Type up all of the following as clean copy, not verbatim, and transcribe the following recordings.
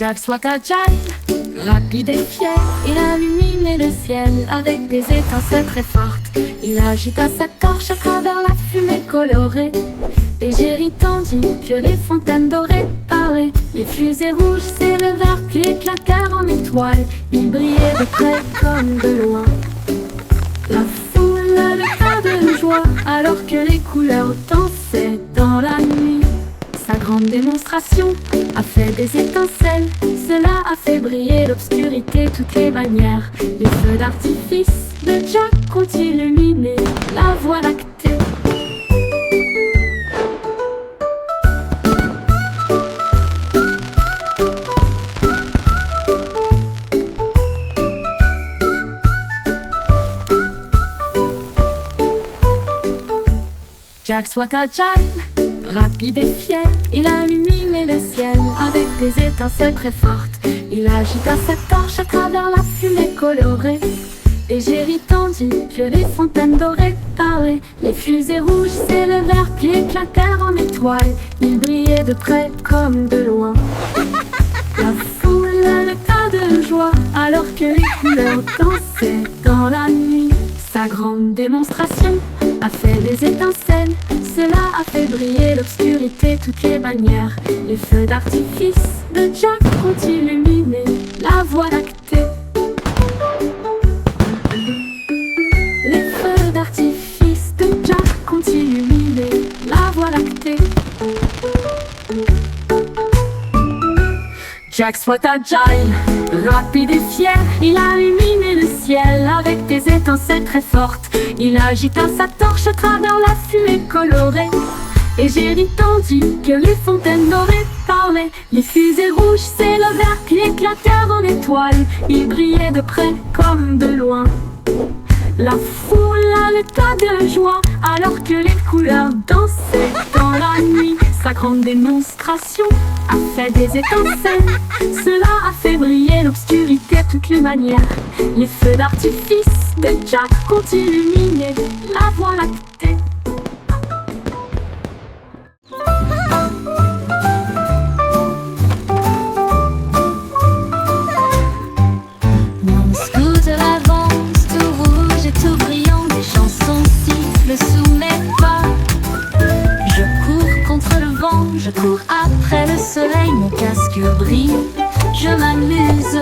Jack soit agile, rapide et fier, il illuminait le ciel avec des étincelles très fortes. Il agita sa torche à travers la fumée colorée. Les géris tendus que les fontaines dorées parlaient. Les fusées rouges s'élevèrent puis éclatèrent en étoiles. Ils brillaient de près comme de loin. La foule leva de joie alors que les couleurs dansaient dans la nuit. Sa grande démonstration a fait des étincelles. Cela a fait briller l'obscurité, toutes les bannières. Les feux d'artifice de Jack ont illuminé la voie lactée. Jack soit agile, rapide et fier, il a illuminé le ciel avec des étincelles très fortes. Il agita sa torche à travers la fumée colorée. Les géris tendus que les fontaines dorées parlaient. Les fusées rouges s'élevèrent puis éclatèrent en étoiles. Ils brillaient de près comme de loin. La foule leva de joie alors que les couleurs dansaient dans la nuit. Sa grande démonstration a fait des étincelles. Cela a fait briller l'obscurité, toutes les bannières. Les feux d'artifice de Jack ont illuminé la voie lactée. Les feux d'artifice de Jack ont illuminé la voie lactée. Jack soit agile, rapide et fier, il a illuminé le ciel avec des étincelles très fortes. Il agita sa torche à travers la fumée colorée. Et j'ai entendu que les fontaines dorées parlaient. Les fusées rouges s'élevèrent puis éclatèrent en étoiles. Ils brillaient de près comme de loin. La foule a l'état de joie alors que les couleurs dansaient dans la nuit. Sa grande démonstration a fait des étincelles. Cela a fait briller l'obscurité de toutes les manières. Les feux d'artifice de Jack ont illuminé la voie lactée. Mon scooter avance, tout rouge et tout brillant. Des chansons sifflent sous mes pas. Je cours contre le vent, je cours après le soleil. Mon casque brille, je m'amuse.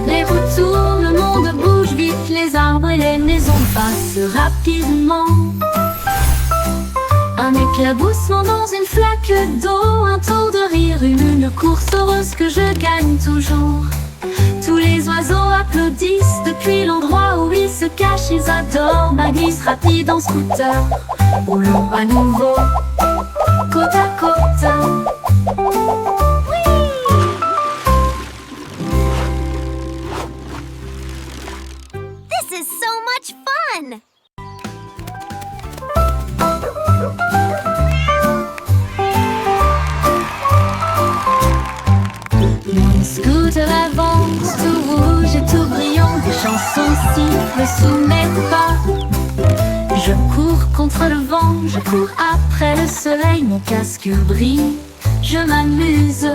Les roues tournent, le monde bouge vite. Les arbres et les maisons passent rapidement. Un éclaboussement dans une flaque d'eau, un tour de rire, une course heureuse que je gagne toujours. Tous les oiseaux applaudissent depuis l'endroit où ils se cachent. Ils adorent ma glisse rapide en scooter. Roulons à nouveau, côte à côte. This is so much fun! Mon scooter avance, tout rouge et tout brillant. Des chansons sifflent sous mes pas. Je cours contre le vent, je cours après le soleil. Mon casque brille, je m'amuse.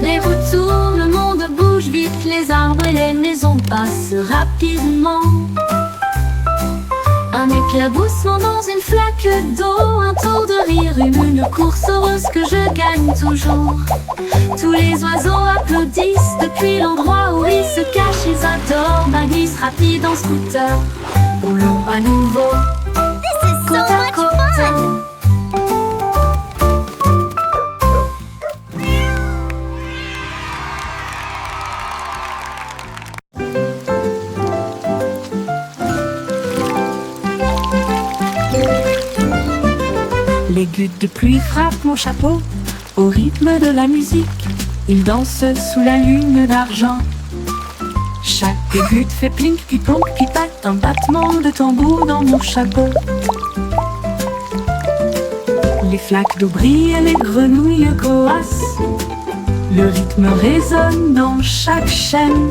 Les roues tournent, le monde bouge vite. Les arbres et les maisons passent rapidement. Un éclaboussement dans une flaque d'eau, un tour de rire, une course heureuse que je gagne toujours. Tous les oiseaux applaudissent depuis l'endroit où ils se cachent. Ils adorent ma glisse rapide en scooter. Roulons à nouveau, This is so côte à much côte. fun! Les gouttes de pluie frappent mon chapeau au rythme de la musique. Ils dansent sous la lune d'argent. Chaque goutte fait plink, puis plonk, puis patte, un battement de tambour dans mon chapeau. Les flaques d'eau brillent et les grenouilles coassent. Le rythme résonne dans chaque chaîne.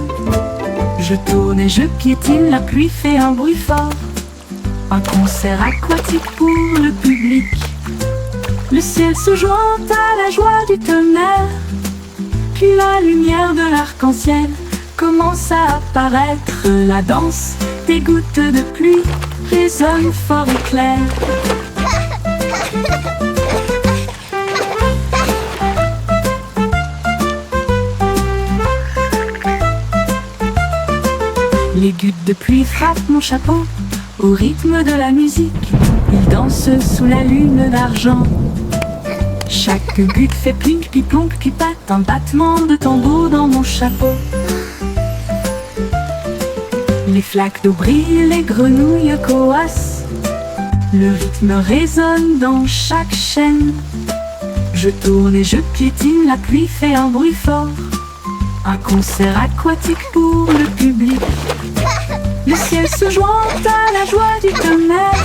Je tourne et je piétine, la pluie fait un bruit fort. Un concert aquatique pour le public. Le ciel se joint à la joie du tonnerre. Puis la lumière de l'arc-en-ciel commence à apparaître. La danse des gouttes de pluie résonne fort et clair. Les gouttes de pluie frappent mon chapeau au rythme de la musique. Ils dansent sous la lune d'argent. Chaque goutte fait plink, puis plonk, puis patte, un battement de tambour dans mon chapeau. Les flaques d'eau brillent, les grenouilles coassent. Le rythme résonne dans chaque chaîne. Je tourne et je piétine, la pluie fait un bruit fort. Un concert aquatique pour le public. Le ciel se joint à la joie du tonnerre.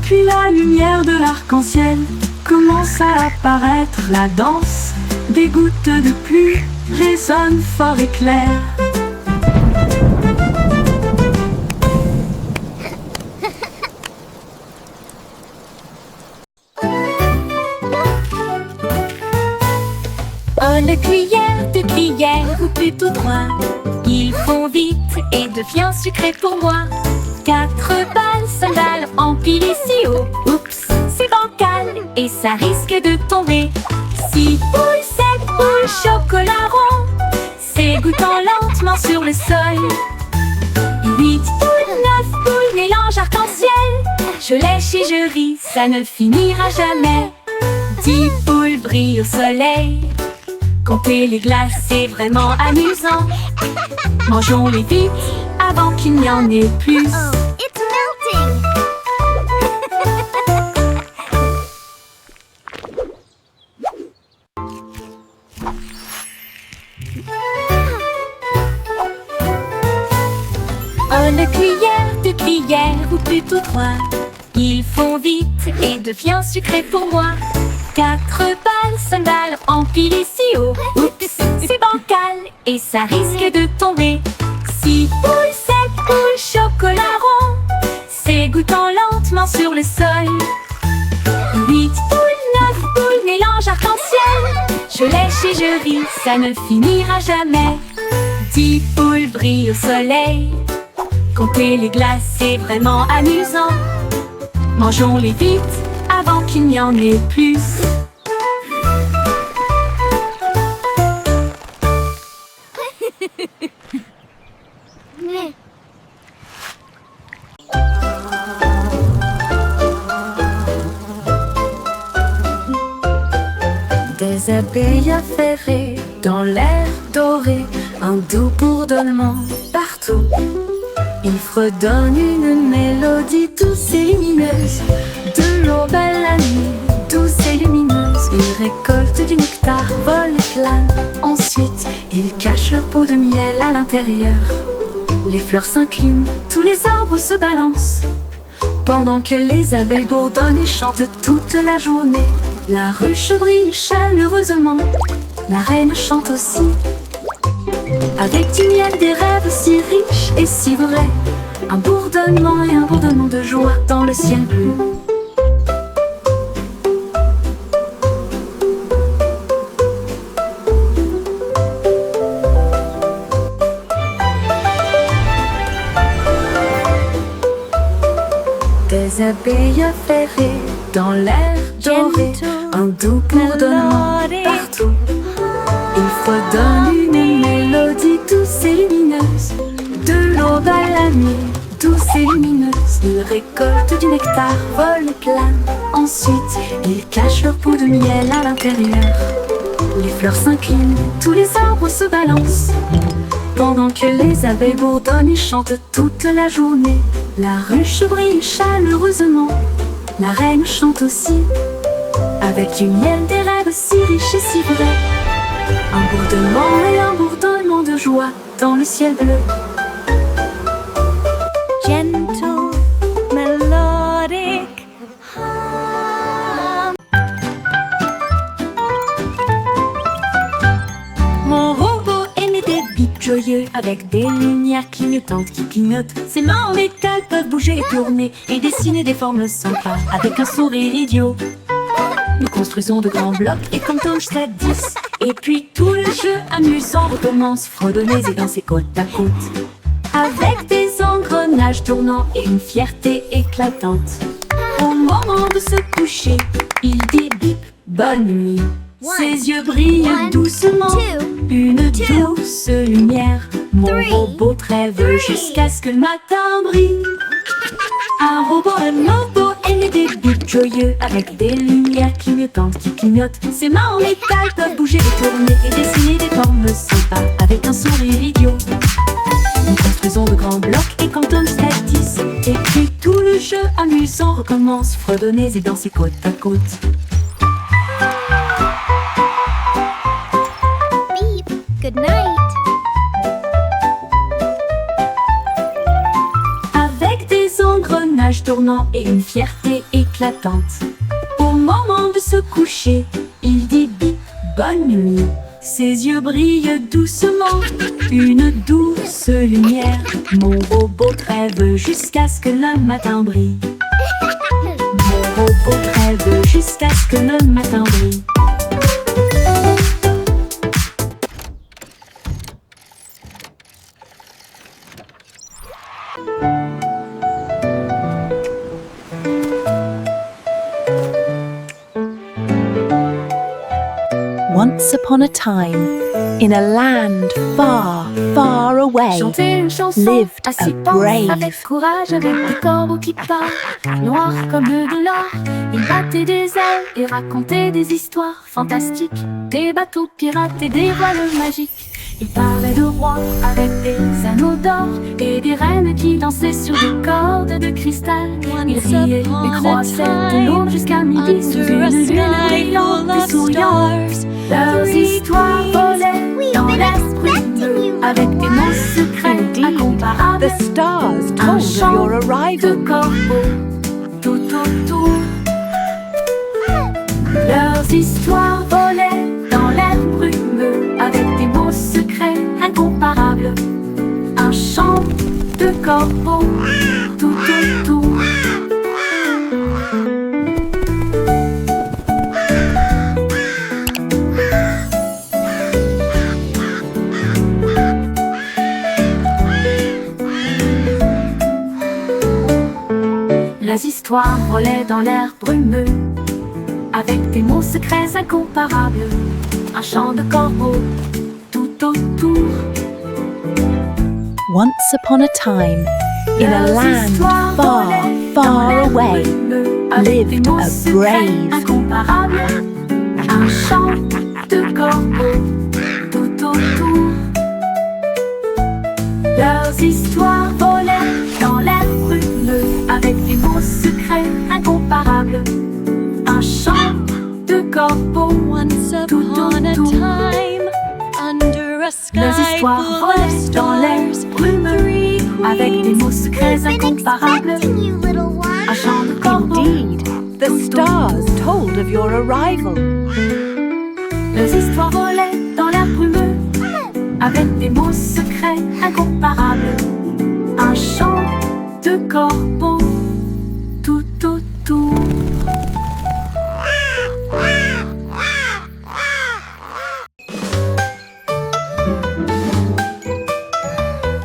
Puis la lumière de l'arc-en-ciel commence à apparaître. La danse des gouttes de pluie résonne fort et clair. Oh, le cuillère de cuillère ou plutôt droit. Ils font vite et devient sucré pour moi. 4 balles, sandales empilées si haut. Oups, c'est bancal et ça risque de tomber. 6 boules, 7 boules, chocolat rond, s'égouttant lentement sur le sol. 8 boules, 9 boules, mélange arc-en-ciel. Je lèche et je ris, ça ne finira jamais. 10 boules brillent au soleil. Compter les glaces, c'est vraiment amusant. Mangeons-les vite avant qu'il n'y en ait plus. Oh, it's melting! Oh, le cuillère de cuillère ou plutôt 3. Ils font vite et devient sucré pour moi. 4 balles, sandales empilées si haut. Oups, c'est bancal et ça risque de tomber. 6 boules, 7 boules, chocolat rond, s'égouttant lentement sur le sol. 8 boules, 9 boules, mélange arc-en-ciel. Je lèche et je ris, ça ne finira jamais. 10 boules brillent au soleil. Compter les glaces, c'est vraiment amusant. Mangeons-les vite avant qu'il n'y en ait plus. Des abeilles affairées dans l'air doré, un doux bourdonnement partout. Ils fredonnent une mélodie douce et lumineuse. De l'aube à la nuit, douce et lumineuse. Ils récoltent du nectar, volent et planent. Ensuite, ils cachent leur pot de miel à l'intérieur. Les fleurs s'inclinent, tous les arbres se balancent. Pendant que les abeilles bourdonnent et chantent toute la journée. La ruche brille chaleureusement, la reine chante aussi. Avec du miel, des rêves si riches et si vrais. Un bourdonnement et un bourdonnement de joie dans le ciel bleu. Des abeilles affairées dans l'air doré, un doux bourdonnement partout. Ils fredonnent une mélodie douce et lumineuse. De l'aube à la nuit, douce et lumineuse. Ils récoltent du nectar, volent et planent. Ensuite, ils cachent leur pot de miel à l'intérieur. Les fleurs s'inclinent, tous les arbres se balancent. Pendant que les abeilles bourdonnent et chantent toute la journée. La ruche brille chaleureusement, la reine chante aussi. Avec du miel, des rêves si riches et si vrais. Un bourdonnement et un bourdonnement de joie dans le ciel bleu. Gentle, melodic. Mon robot émet des bips joyeux avec des lumières clignotantes qui clignotent. Ses mains en métal peuvent bouger et tourner et dessiner des formes sympas avec un sourire idiot. Nous construisons de grands blocs et comptons jusqu'à 10. Et puis tout le jeu amusant recommence, fredonnez et dansez côte à côte. Avec des engrenages tournants et une fierté éclatante. Au moment de se coucher, il dit bip, bonne nuit. Ses yeux brillent doucement, une douce lumière. Mon robot rêve jusqu'à ce que le matin brille. Un robot et des buts joyeux avec des lumières clignotantes qui clignotent. Ses mains en métal peuvent bouger et tourner et dessiner des formes sympas avec un sourire idiot. Nous construisons de grands blocs et quand on statis, et puis tout le jeu amusant recommence, fredonnez et dansez côte à côte. Beep, good night. Avec des engrenages tournants et une fierté éclatante. Au moment de se coucher, il dit bip, bonne nuit. Ses yeux brillent doucement, une douce lumière. Mon robot rêve jusqu'à ce que le matin brille. Mon robot rêve jusqu'à ce que le matin brille. Once upon a time, in a land far, far away, Chanter une chanson lived à a six penses, brave, avec courage, avec des corbeaux qui parlent, noirs comme de l'or. Il battait des ailes et racontait des histoires fantastiques, des bateaux pirates et des voiles magiques. Il parlait de rois avec des anneaux d'or et des reines qui dansaient sur des cordes de cristal. Il riait et croissait de l'eau jusqu'à midi sous une lune brillante et souriante. Leurs histoires volaient dans l'esprit avec des mots secrets incomparables. the stars Un told of chant your de arrival. corbeaux tout autour. Leurs histoires volaient dans l'air brumeux avec des mots secrets incomparables. Un chant de corbeaux tout autour. Les histoires volaient dans l'air brumeux avec des mots secrets incomparables. Un chant de corbeaux tout autour. Once upon a time, in a Leurs land histoires far, volaient dans far l'air away, brumeux avec des lived mots a secrets brave, incomparables. Un chant de corbeaux tout autour. Leurs histoires volaient dans l'air brumeux avec des mots secrets incomparables. Un chant de corbeaux Once tout upon a autour. time, under a Leurs sky histoires full of volaient dans l'air stars, brumeux three avec des mots secrets Been incomparables. expecting you, little one. Un chant de corbeaux. Indeed, the stars told of your arrival. Leurs histoires volaient dans l'air brumeux avec des mots secrets incomparables. Un chant de corbeaux tout autour.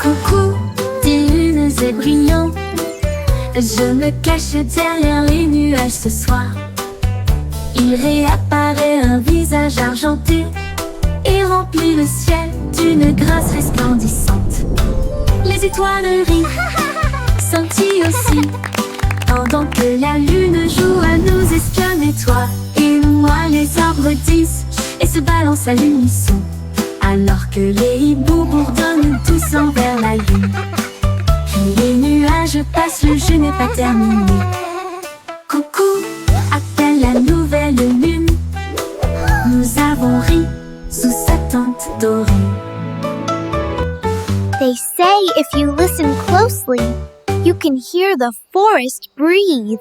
Coucou, des lunes et brillants. Je me cache derrière les nuages ce soir. Il réapparaît un visage argenté et remplit le ciel d'une grâce resplendissante. Les étoiles rient, scintillent aussi, pendant que la lune joue à nous espionner, toi et moi. Les arbres disent et se balancent à l'unisson, alors que les hiboux bourdonnent tous envers la lune. Puis les nuages passent, le jeu n'est pas terminé. Coucou, appelle la nouvelle lune. Nous avons ri sous sa tente dorée. They say if you listen closely, you can hear the forest breathe.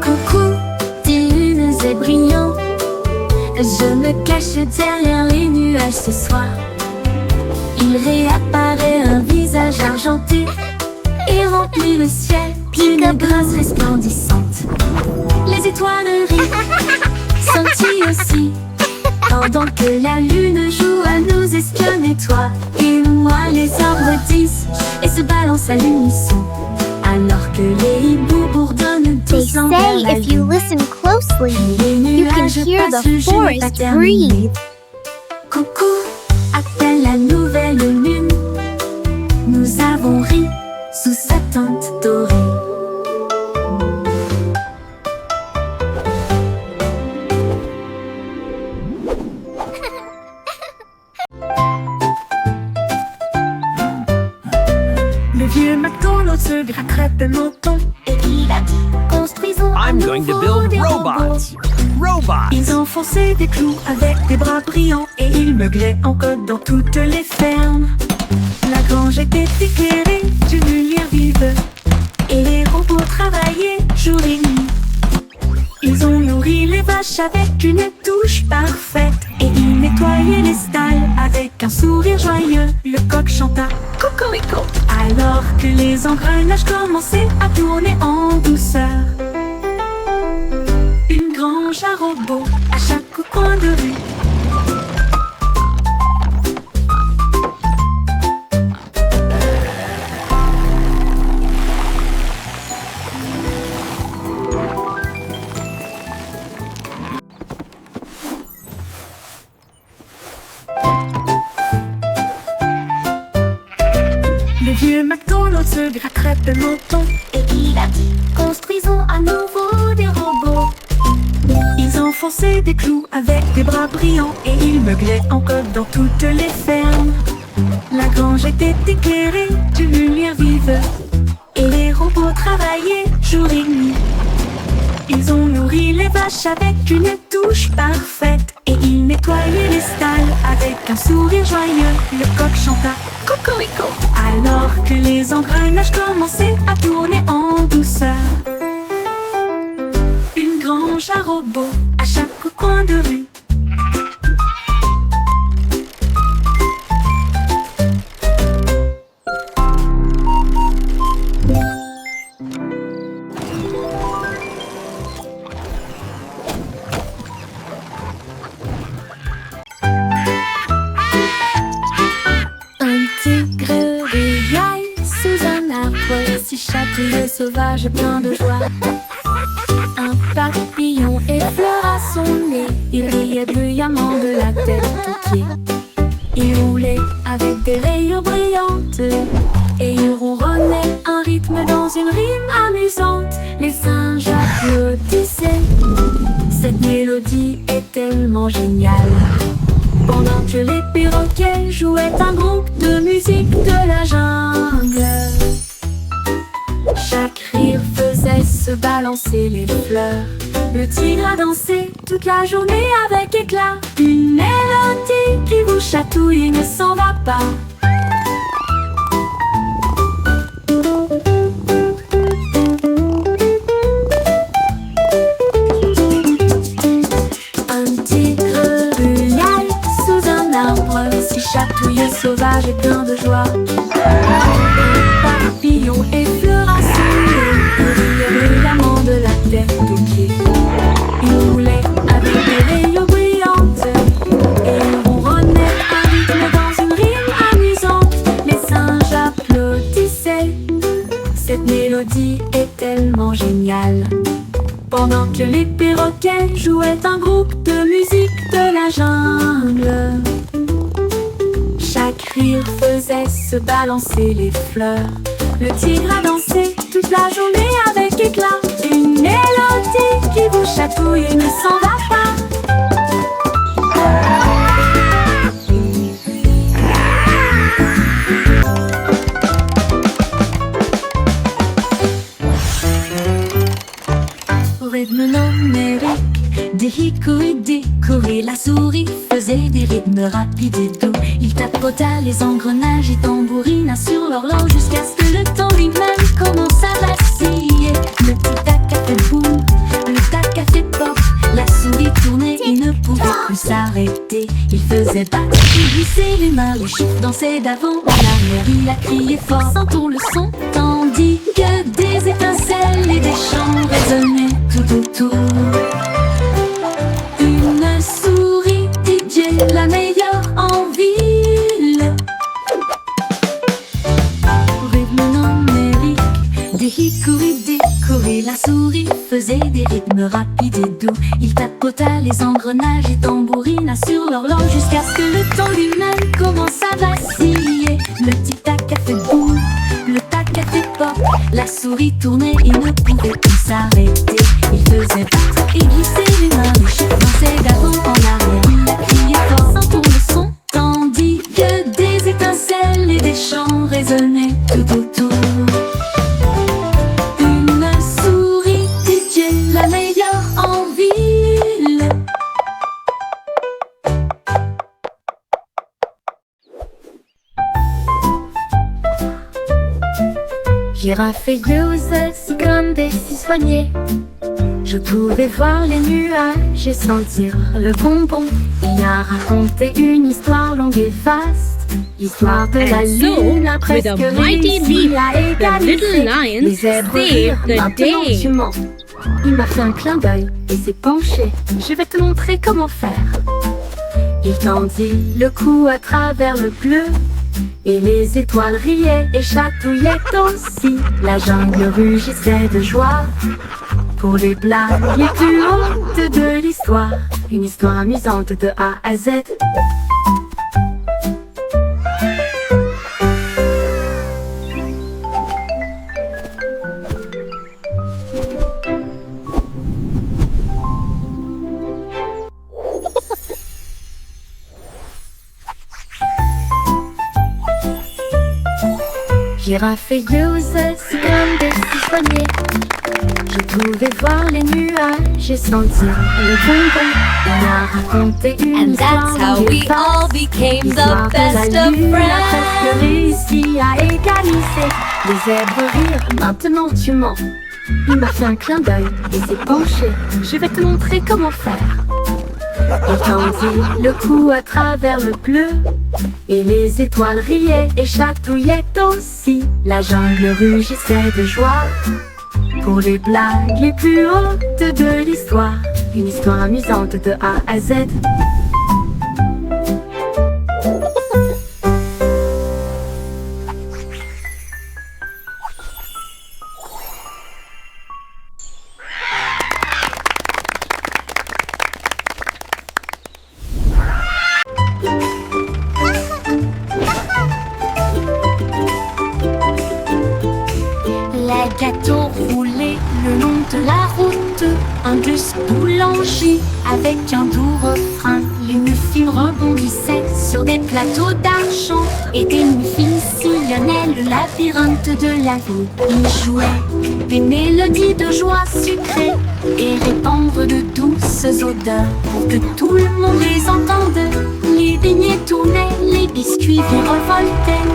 Coucou, des lunes et brillants. Je me cache derrière les nuages ce soir. Il réapparaît un visage argenté et remplit le ciel une grâce resplendissante. Les étoileries scintillent aussi, pendant que la lune joue à nous espionner. Toi et moi, les arbres disent et se balancent à l'unisson, alors que les hiboux bourdonnent They tous envers say la if you lune. listen closely, Les you can nuages hear passent, the je n'ai pas forest terminé. breathe. Coucou, appelle la nouvelle lune. Nous avons ri sous sa teinte dorée. Le vieux McDonald se gratterait le menton et il a dit: construisons à I'm going to nouveau build des robots. robots. Ils enfonçaient des clous avec des bras brillants et ils meuglaient en code dans toutes les fermes. La grange était éclairée d'une lumière vive et les robots travaillaient jour et nuit. Ils ont nourri les vaches avec une touche parfaite et ils nettoyaient les stalles avec un sourire joyeux. Le coq chanta cocorico alors que les engrenages commençaient à tourner en douceur. Une grange à robots à chaque coin de rue. Le vieux McDonald se gratterait le menton et il a dit: construisons à nouveau des robots. Ils enfonçaient des clous avec des bras brillants et ils meuglaient en code dans toutes les fermes. La grange était éclairée d'une lumière vive et les robots travaillaient jour et nuit. Ils ont nourri les vaches avec une touche parfaite et ils nettoyaient les stalles avec un sourire joyeux. Le coq chanta cocorico alors que les engrenages commençaient à tourner en douceur. Une grange à robots à chaque coin de rue. Chatouilleux, sauvage, plein de joie. Un papillon effleura son nez. Il riait bruyamment de la tête aux pieds. Il roulait avec des rayures brillantes et il ronronnait un rythme dans une rime amusante. Les singes applaudissaient. Cette mélodie est tellement géniale. Pendant que les perroquets jouaient un groupe de musique de la jungle. Chaque rire faisait se balancer les fleurs. Le tigre a dansé toute la journée avec éclat. Une mélodie qui vous chatouille ne s'en va pas. Un tigre ruyaille sous un arbre, si chatouilleux, sauvage et plein de joie. Un papillon effleura son nez, il riait bruyamment de la tête aux pieds. Il roulait avec des rayures brillantes et il ronronnait un rythme dans une rime amusante. Les singes applaudissaient. Cette mélodie est tellement géniale. Pendant que les perroquets jouaient un groupe de musique de la jungle. Chaque rire faisait se balancer les fleurs. Le tigre a dansé toute la journée avec éclat. Une mélodie qui vous chatouille et ne s'en va pas. Au rythme numérique, des hickories décorés, la souris faisait des rythmes rapides et doux. Il tapota les engrenages et tambourina sur l'horloge jusqu'à ce que le temps lui-même commence à vaciller. Le tic-tac a fait boum, le tac a fait pop. La souris tournait et ne pouvait plus s'arrêter. Il faisait battre, il glissait les mains, les chiffres dansaient d'avant en arrière. Il a crié fort, sentons le son, tandis que des étincelles résonnaient tout autour. Une souris DJ, la meilleure en ville. Rythme numérique, des hickories décorés. La souris faisait des rythmes rapides et doux. Il tapota les engrenages et tambourina sur l'horloge jusqu'à ce que le temps lui-même commence à vaciller. Le tic-tac a fait boum, le tac a fait pop. La souris tournait et ne pouvait plus s'arrêter. Il faisait battre et glisser les mains. Le chien dansait d'avant en arrière. Il a crié fort sans pour le son, tandis que des étincelles et des chants résonnaient tout autour. Une souris DJ, la meilleure en ville. Girafe et glouses, comme des citronniers. Je pouvais voir les nuages et sentir le bonbon. Il a raconté une histoire longue et vaste, l'histoire de la lune, la presque with a mighty réussie leap, à the little égaliser lion les zèbres saved rires. the Maintenant day. tu mens. Il m'a fait un clin d'œil et s'est penché. Je vais te montrer comment faire. Il tendit le cou à travers le bleu, et les étoiles riaient et chatouillaient aussi. La jungle rugissait de joie pour les blagues les plus hautes de l'histoire. Une histoire amusante de A à Z. Girafe et glouses, comme des citronniers. Je pouvais voir les nuages et sentir le bonbon. Il a raconté une And histoire that's how longue et we all vaste, became l'histoire the de la best of lune, a friends. presque réussi à égaliser les zèbres rires. Maintenant tu mens. Il m'a fait un clin d'œil et s'est penché. Je vais te montrer comment faire. Il tendit le cou à travers le bleu, et les étoiles riaient et chatouillaient aussi. La jungle rugissait de joie pour les blagues les plus hautes de l'histoire. Une histoire amusante de A à Z. Les gâteaux roulaient le long de la route. Un bus boulanger avec un doux refrain. Les muffins rebondissaient sur des plateaux d'argent, et des muffins sillonnaient le labyrinthe de la vie. Ils jouaient des mélodies de joie sucrée et répandre de douces odeurs pour que tout le monde les entende. Les beignets tournaient, les biscuits virevoltaient.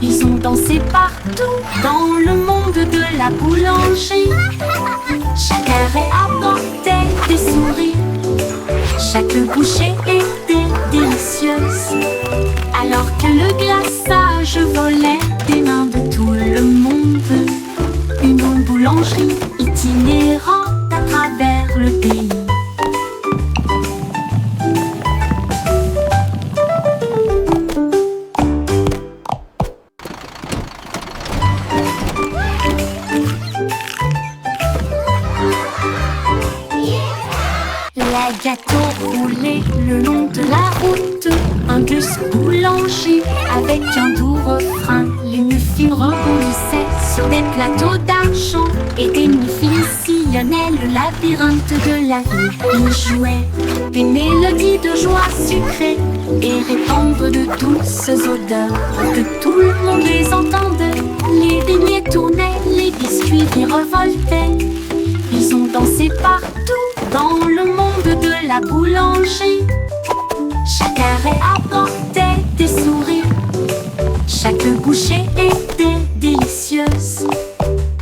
Ils ont dansé partout dans le monde de la boulangerie. Chaque arrêt apportait des sourires, chaque bouchée était délicieuse. Alors que le glaçage volait des mains de tout le monde, une boulangerie itinérante à travers le pays. Les gâteaux roulaient le long de la route. Un bus boulanger avec un doux refrain. Les muffins rebondissaient sur des plateaux d'argent, et des muffins sillonnaient le labyrinthe de la vie. Ils jouaient des mélodies de joie sucrée et répandre de douces odeurs pour que tout le monde les entende. Les beignets tournaient, les biscuits virevoltaient. Ils ont dansé partout dans le monde de la boulangerie. Chaque arrêt apportait des sourires, chaque bouchée était délicieuse.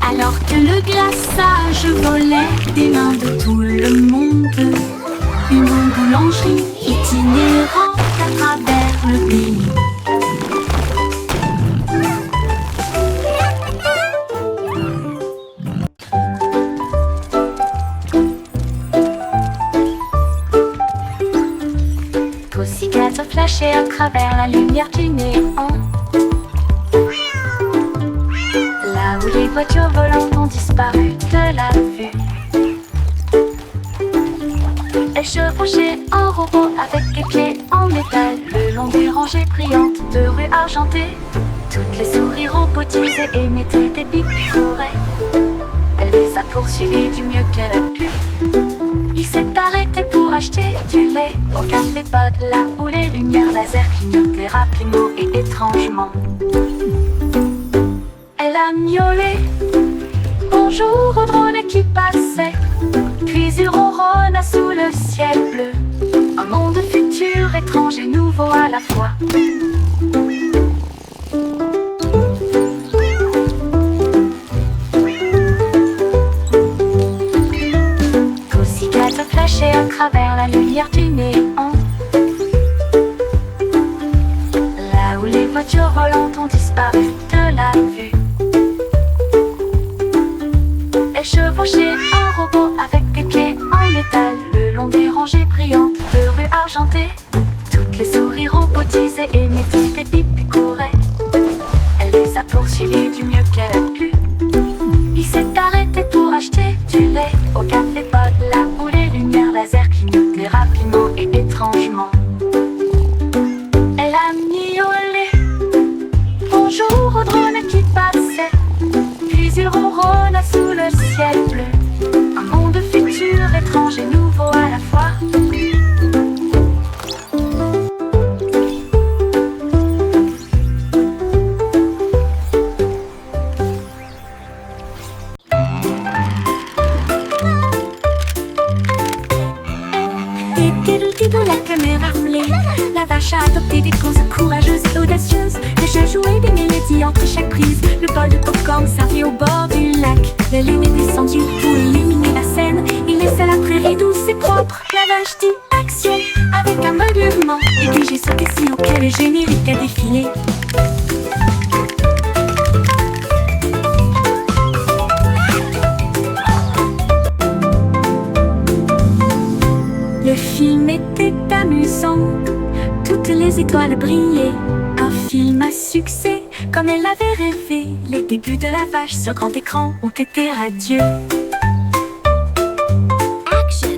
Alors que le glaçage volait des mains de tout le monde, une boulangerie itinérante à travers le pays. flasher à travers la lumière du néon. Là où les voitures volantes ont disparu de la vue, elle chevauchait un robot avec des clés en métal le long des rangées brillantes de rues argentées. Toutes les souris robotisées émettaient des bips forêts. Elle les a poursuivis du mieux qu'elle a pu. Il s'est arrêté pour acheter du lait au café Bud, là où les lumières laser clignotaient rapidement et étrangement. Elle a miaulé bonjour au drone qui passait, puis il ronronna sous le ciel bleu. Un monde futur, étrange et nouveau à la fois. Pussycat a flashé à travers la lumière du néon. Là où les voitures volantes ont disparu de la vue, elle chevauchait un robot avec des clés en métal le long des rangées brillantes de rues argentées. Toutes les souris robotisées émettaient des bips et couraient. Elle les a poursuivis du mieux qu'elle a pu. Il s'est arrêté pour acheter du lait au café Bud, là où les lumières laser clignotaient rapidement et étrangement. Elle a miaulé bonjour au drone qui passait, puis il ronronna sous le ciel bleu. Un monde futur, étrange et nouveau à la fois. De la caméra roulée, la vache a adopté des poses courageuses et audacieuses. Le chat jouait des mélodies entre chaque prise. Le bol de popcorn servi au bord du lac. Le lait est descendu pour illuminer la scène. Il laissa la prairie douce et propre. La vache dit action avec un meuglement. Et puis j'ai sauté si haut que le générique a défilé. Le film était amusant, toutes les étoiles brillaient. Un film à succès, comme elle l'avait rêvé. Les débuts de la vache sur grand écran ont été radieux. Action!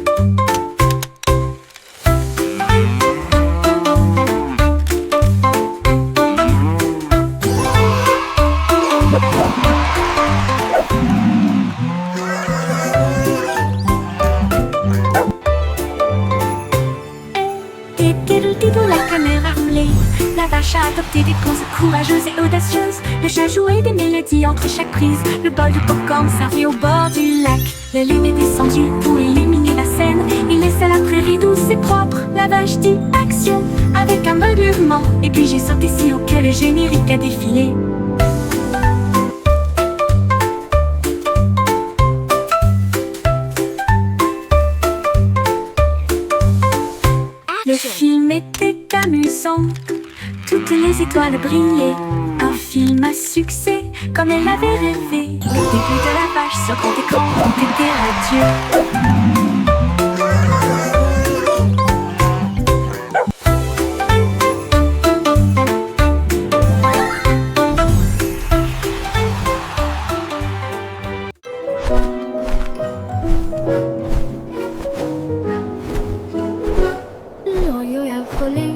La caméra roulée, la vache a adopté des poses courageuses et audacieuses. Le chat jouait des mélodies entre chaque prise. Le bol de popcorn servi au bord du lac. Le lait est descendu pour illuminer la scène. Il laissa la prairie douce et propre. La vache dit action avec un meuglement. Et puis j'ai sauté si haut que le générique a défilé. Le film était amusant, toutes les étoiles brillaient. Un film à succès, comme elle l'avait rêvé. Les débuts de la vache sur grand écran ont été radieux.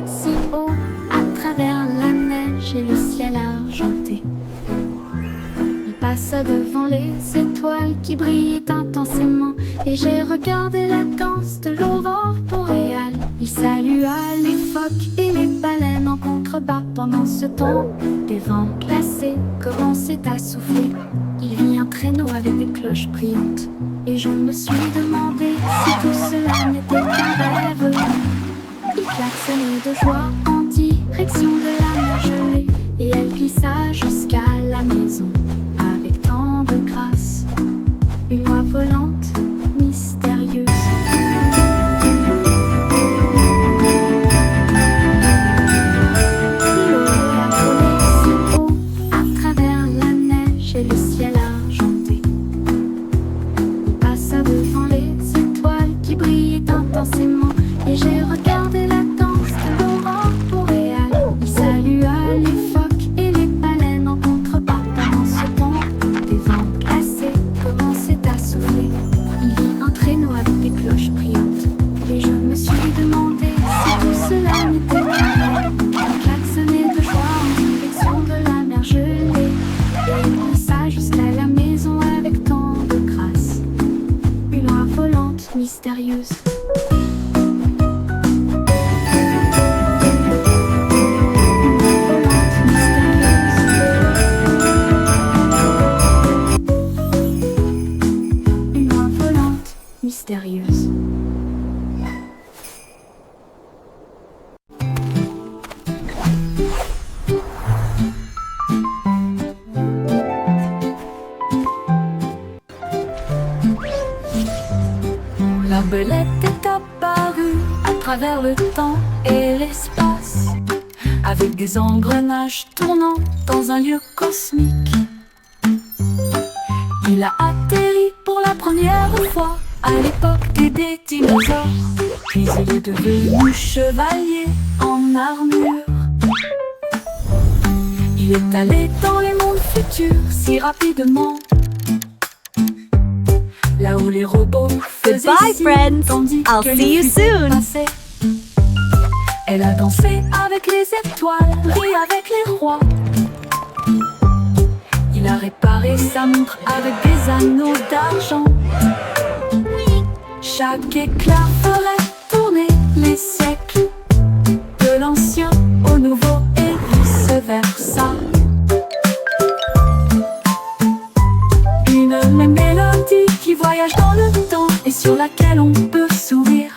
Si haut à travers la neige et le ciel argenté, il passa devant les étoiles qui brillaient intensément. Et j'ai regardé la danse de l'aurore boréale. Il salua les phoques et les baleines en contrebas. Pendant ce temps, des vents glacés commençaient à souffler. Il vit un traîneau avec des cloches brillantes, et je me suis demandé si tout cela n'était qu'un rêve. Il klaxonnait de joie en direction de la mer gelée, et elle glissa jusqu'à la maison avec tant de grâce. Une oie volante mystérieuse. L'eau a volé si haut à travers la neige et le ciel argenté. Il passa devant les étoiles qui brillaient intensément, et j'ai regardé la danse de l'aurore boréale. mystérieuse. Une main volante mystérieuse. La belette est apparue à travers le temps et l'espace, avec des engrenages tournant dans un lieu cosmique. Il a atterri pour la première fois à l'époque des dinosaures, puis il est devenu chevalier en armure. Il est allé dans les mondes futurs si rapidement, là où les robots faisaient Goodbye, signe, friends. tandis I'll que see les you futurs soon. passaient. Elle a dansé avec les étoiles, ri avec les rois. Il a réparé sa montre avec des anneaux d'argent. Chaque éclat ferait tourner les siècles, de l'ancien au nouveau et vice-versa. Une même mélodie qui voyage dans le temps et sur laquelle on peut sourire.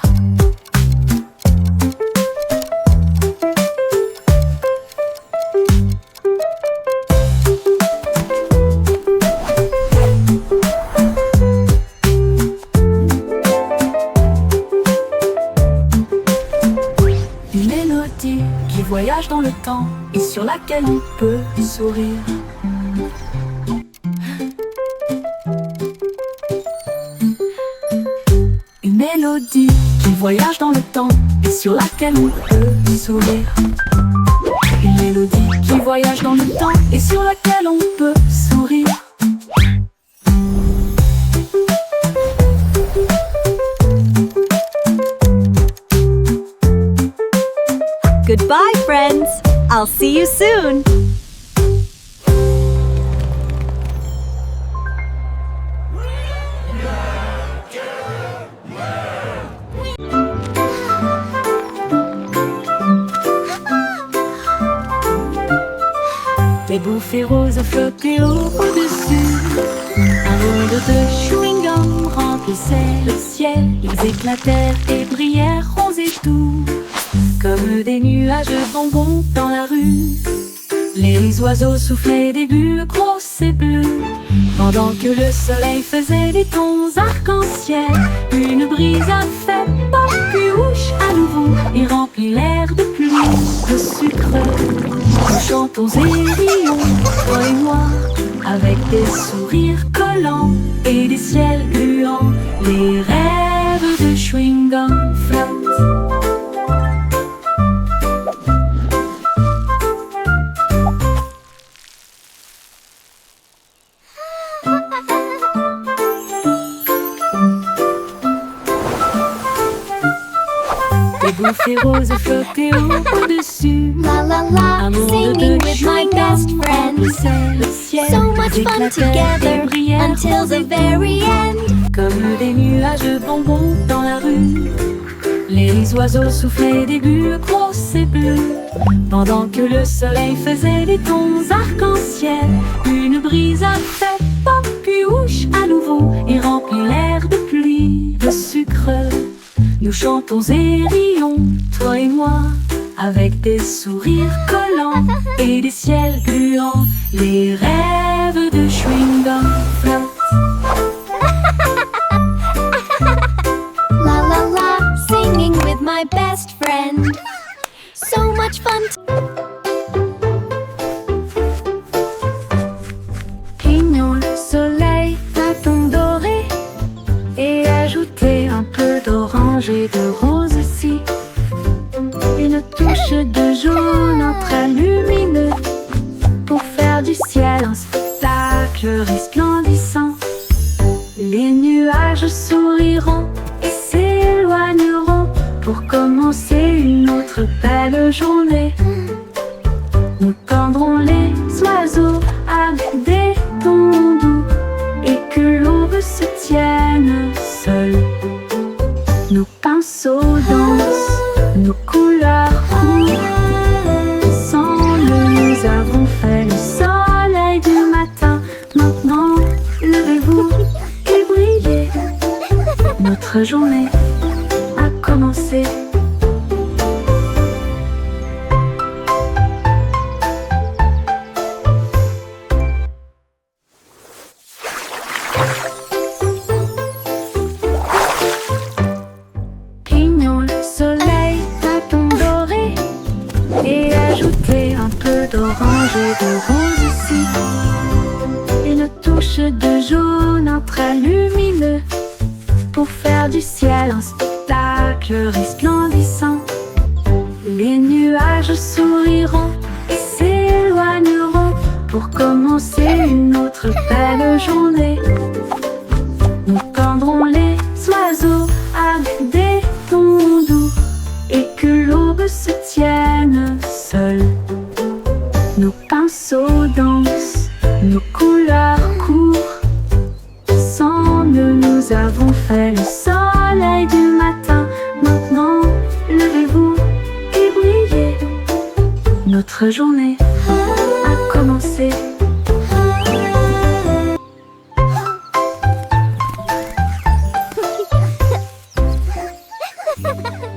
Une mélodie qui voyage dans le temps et sur laquelle on peut sourire. Une mélodie qui voyage dans le temps et sur laquelle on peut sourire. Une mélodie qui voyage dans le temps et sur laquelle on peut sourire. Goodbye, friends. I'll see you soon. Des bouffées roses flottaient au-dessus. Un monde de chewing-gum remplissait le ciel. Ils éclatèrent et brillèrent roses et doux, comme des nuages de bonbons dans la rue. Les oiseaux soufflaient des bulles grosses et bleues, pendant que le soleil faisait des tons arc-en-ciel. Une brise a fait pop puis ouche à nouveau et remplit l'air de pluie de sucre. Nous chantons et rions, toi et moi, avec des sourires collants et des ciels gluants. Les rêves de chewing-gum flottent. Des bouffées roses flottaient au-dessus. La la la, Un monde singing de with my best chewing-gum friend. remplissait le ciel. So much Ils fun éclatèrent et together brillèrent until roses the et very end. comme des nuages de bonbons dans la rue. Les oiseaux soufflaient des bulles grosses et bleues, pendant que le soleil faisait des tons arc-en-ciel. Une brise a fait pop puis ouche à nouveau et remplit l'air de pluie de sucre. Nous chantons et rions, toi et moi, avec des sourires collants et des ciels gluants. Les rêves de chewing-gum flottent. La la la, singing with my best friend. So much fun. Clignons le soleil d'un ton doré et ajoutez un peu d'orange et de rose aussi. Une touche de jaune, un trait lumineux pour faire du ciel un spectacle resplendissant. Les nuages souriront et s'éloigneront pour commencer une autre belle journée. Nous tendrons les oiseaux avec des tons doux et que l'aube se tienne seule Notre journée a commencé. Clignons le soleil d'un ton doré et ajoutez un peu d'orange et de rose aussi. Une touche de jaune ultra lumineux pour faire du ciel un spectacle resplendissant. Les nuages souriront et s'éloigneront pour commencer une autre belle journée. Nous tendrons les oiseaux avec des tons doux et que l'aube se tienne seule. Nos pinceaux dansent, nos couleurs courent. Ensemble nous avons fait le soleil du matin. Maintenant levez-vous et brillez. Notre journée a commencé. Ha ha ha!